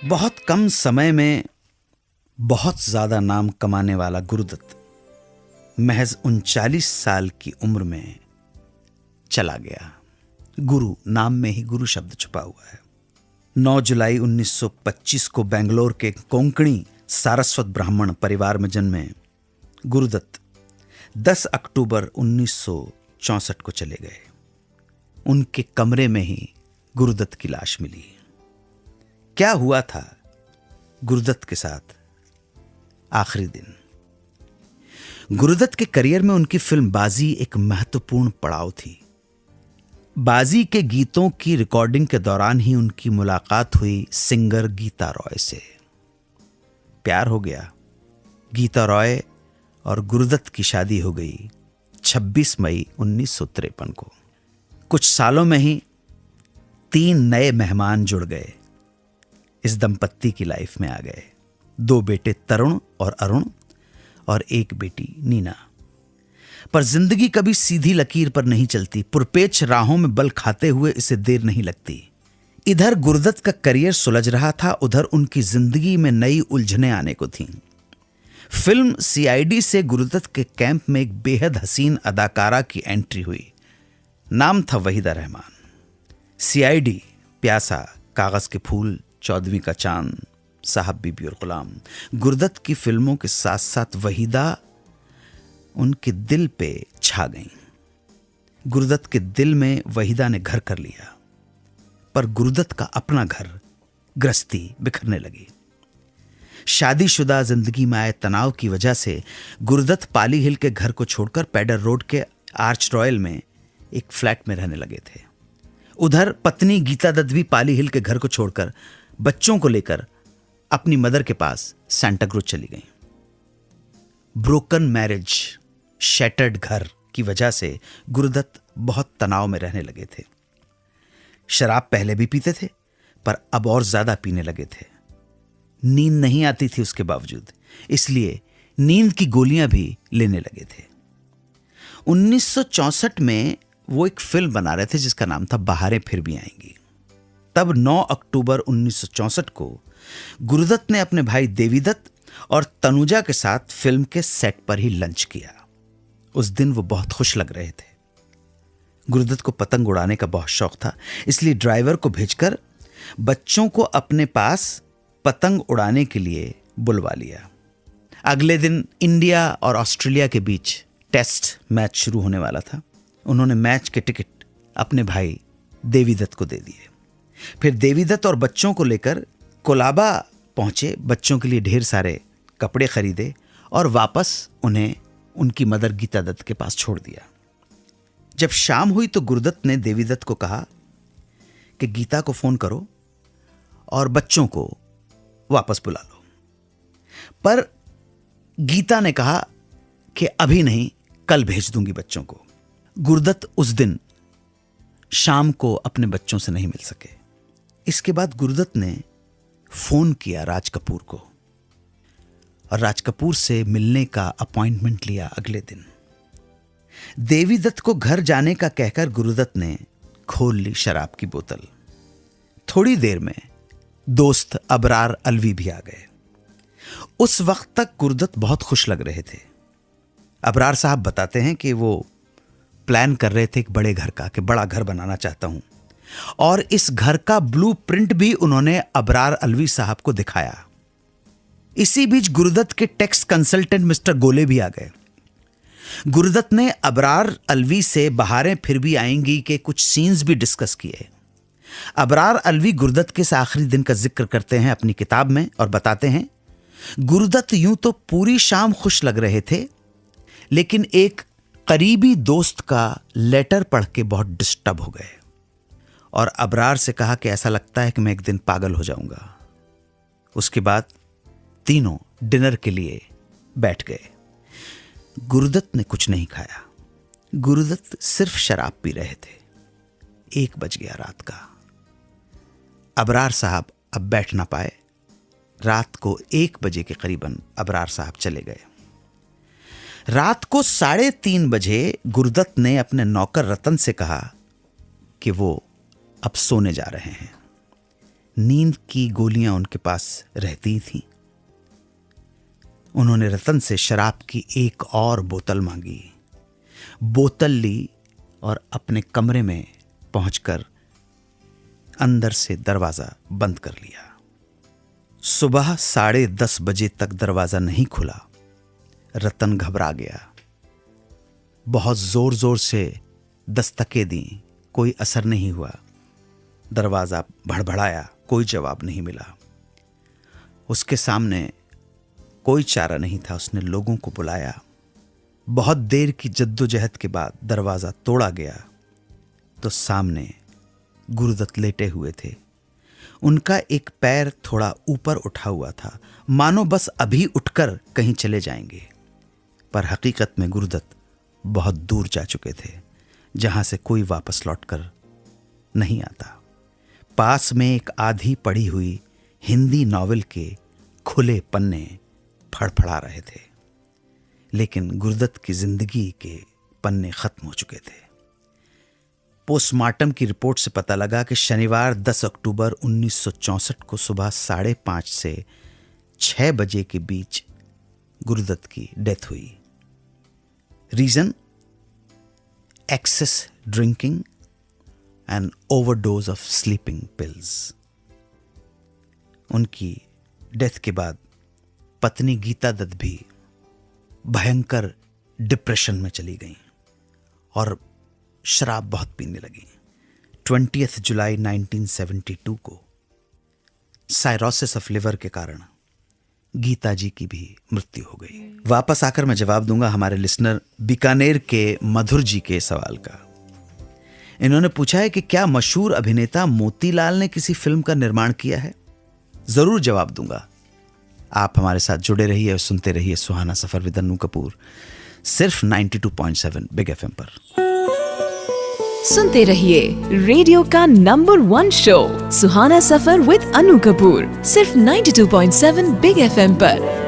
बहुत कम समय में बहुत ज्यादा नाम कमाने वाला गुरुदत्त महज 39 साल की उम्र में चला गया। गुरु नाम में ही गुरु शब्द छुपा हुआ है। 9 जुलाई 1925 को बेंगलोर के कोंकणी सारस्वत ब्राह्मण परिवार में जन्मे गुरुदत्त 10 अक्टूबर 1964 को चले गए। उनके कमरे में ही गुरुदत्त की लाश मिली। क्या हुआ था गुरुदत्त के साथ आखिरी दिन? गुरुदत्त के करियर में उनकी फिल्म बाजी एक महत्वपूर्ण पड़ाव थी। बाजी के गीतों की रिकॉर्डिंग के दौरान ही उनकी मुलाकात हुई सिंगर गीता रॉय से। प्यार हो गया। गीता रॉय और गुरुदत्त की शादी हो गई 26 मई 1953 को। कुछ सालों में ही 3 नए मेहमान जुड़ गए, इस दंपत्ति की लाइफ में आ गए। 2 बेटे तरुण और अरुण और 1 बेटी नीना। पर जिंदगी कभी सीधी लकीर पर नहीं चलती। पुरपेच राहों में बल खाते हुए इसे देर नहीं लगती। इधर गुरुदत्त का करियर सुलझ रहा था, उधर उनकी जिंदगी में नई उलझनें आने को थीं। फिल्म सीआईडी से गुरुदत्त के कैंप में एक बेहद हसीन अदाकारा की एंट्री हुई। नाम था वहीदा रहमान। सीआईडी, प्यासा, कागज के फूल, 14वीं का चांद, साहब बीबी और गुलाम, गुरुदत्त की फिल्मों के साथ साथ वहीदा उनके दिल पे छा गईं। गुरुदत्त के दिल में वहीदा ने घर कर लिया, पर गुरुदत्त का अपना घर, गृहस्थी बिखरने लगी। शादीशुदा जिंदगी में आए तनाव की वजह से गुरुदत्त पाली हिल के घर को छोड़कर पेडर रोड के आर्च रॉयल में एक फ्लैट में रहने लगे थे। उधर पत्नी गीता दत्त भी पाली हिल के घर को छोड़कर बच्चों को लेकर अपनी मदर के पास सेंटा क्रूज चली गई। ब्रोकन मैरिज, शैटर्ड घर की वजह से गुरुदत्त बहुत तनाव में रहने लगे थे। शराब पहले भी पीते थे, पर अब और ज्यादा पीने लगे थे। नींद नहीं आती थी उसके बावजूद, इसलिए नींद की गोलियां भी लेने लगे थे। 1964 में वो एक फिल्म बना रहे थे जिसका नाम था बहारें फिर भी आएंगी। तब 9 अक्टूबर 1964 को गुरुदत्त ने अपने भाई देवीदत्त और तनुजा के साथ फिल्म के सेट पर ही लंच किया। उस दिन वो बहुत खुश लग रहे थे। गुरुदत्त को पतंग उड़ाने का बहुत शौक था, इसलिए ड्राइवर को भेजकर बच्चों को अपने पास पतंग उड़ाने के लिए बुलवा लिया। अगले दिन इंडिया और ऑस्ट्रेलिया के बीच टेस्ट मैच शुरू होने वाला था। उन्होंने मैच के टिकट अपने भाई देवीदत्त को दे दिए। फिर देवीदत्त और बच्चों को लेकर कोलाबा पहुंचे, बच्चों के लिए ढेर सारे कपड़े खरीदे और वापस उन्हें उनकी मदर गीता दत्त के पास छोड़ दिया। जब शाम हुई तो गुरुदत्त ने देवीदत्त को कहा कि गीता को फोन करो और बच्चों को वापस बुला लो। पर गीता ने कहा कि अभी नहीं, कल भेज दूंगी बच्चों को। गुरुदत्त उस दिन शाम को अपने बच्चों से नहीं मिल सके। इसके बाद गुरुदत्त ने फोन किया राज कपूर को और राज कपूर से मिलने का अपॉइंटमेंट लिया अगले दिन। देवीदत्त को घर जाने का कहकर गुरुदत्त ने खोल ली शराब की बोतल। थोड़ी देर में दोस्त अबरार अलवी भी आ गए। उस वक्त तक गुरुदत्त बहुत खुश लग रहे थे। अबरार साहब बताते हैं कि वो प्लान कर रहे थे एक बड़े घर का, कि बड़ा घर बनाना चाहता हूं, और इस घर का ब्लूप्रिंट भी उन्होंने अबरार अलवी साहब को दिखाया। इसी बीच गुरुदत्त के टेक्स्ट कंसल्टेंट मिस्टर गोले भी आ गए। गुरुदत्त ने अबरार अलवी से बहारें फिर भी आएंगी के कुछ सीन्स भी डिस्कस किए। अबरार अलवी गुरुदत्त के इस आखिरी दिन का जिक्र करते हैं अपनी किताब में और बताते हैं, गुरुदत्त यूं तो पूरी शाम खुश लग रहे थे, लेकिन एक करीबी दोस्त का लेटर पढ़ के बहुत डिस्टर्ब हो गए और अबरार से कहा कि ऐसा लगता है कि मैं एक दिन पागल हो जाऊंगा। उसके बाद तीनों डिनर के लिए बैठ गए। गुरुदत्त ने कुछ नहीं खाया। गुरुदत्त सिर्फ शराब पी रहे थे। 1 बज गया रात का। अबरार साहब अब बैठ ना पाए। रात को 1 बजे के करीबन अबरार साहब चले गए। रात को 3:30 बजे गुरुदत्त ने अपने नौकर रतन से कहा कि वो अब सोने जा रहे हैं। नींद की गोलियां उनके पास रहती थीं। उन्होंने रतन से शराब की एक और बोतल मांगी, बोतल ली और अपने कमरे में पहुंचकर अंदर से दरवाजा बंद कर लिया। सुबह 10:30 बजे तक दरवाजा नहीं खुला। रतन घबरा गया। बहुत जोर जोर से दस्तकें दी, कोई असर नहीं हुआ। दरवाजा भड़बड़ाया, कोई जवाब नहीं मिला। उसके सामने कोई चारा नहीं था। उसने लोगों को बुलाया। बहुत देर की जद्दोजहद के बाद दरवाजा तोड़ा गया तो सामने गुरुदत्त लेटे हुए थे। उनका एक पैर थोड़ा ऊपर उठा हुआ था, मानो बस अभी उठकर कहीं चले जाएंगे। पर हकीकत में गुरुदत्त बहुत दूर जा चुके थे, जहां से कोई वापस लौटकर नहीं आता। पास में एक आधी पढ़ी हुई हिंदी नॉवेल के खुले पन्ने फड़फड़ा रहे थे, लेकिन गुरुदत्त की जिंदगी के पन्ने खत्म हो चुके थे। पोस्टमार्टम की रिपोर्ट से पता लगा कि शनिवार 10 अक्टूबर 1964 को सुबह 5:30 से 6 बजे के बीच गुरुदत्त की डेथ हुई। Reason, excess drinking and overdose of sleeping pills. उनकी डेथ के बाद पत्नी गीता दत्त भी भयंकर डिप्रेशन में चली गईं और शराब बहुत पीने लगी। 20 जुलाई 1972 को साइरोसिस ऑफ लिवर के कारण गीता जी की भी मृत्यु हो गई। वापस आकर मैं जवाब दूंगा हमारे लिसनर बीकानेर के मधुर जी के सवाल का। इन्होंने पूछा है कि क्या मशहूर अभिनेता मोतीलाल ने किसी फिल्म का निर्माण किया है? जरूर जवाब दूंगा। आप हमारे साथ जुड़े रहिए और सुनते रहिए सुहाना सफर विद अन्नू कपूर, सिर्फ 92.7 बिग एफएम पर। सुनते रहिए रेडियो का number 1 show Suhana suffer with Annu Kapoor, सिर्फ 92.7 बिग एफएम पर।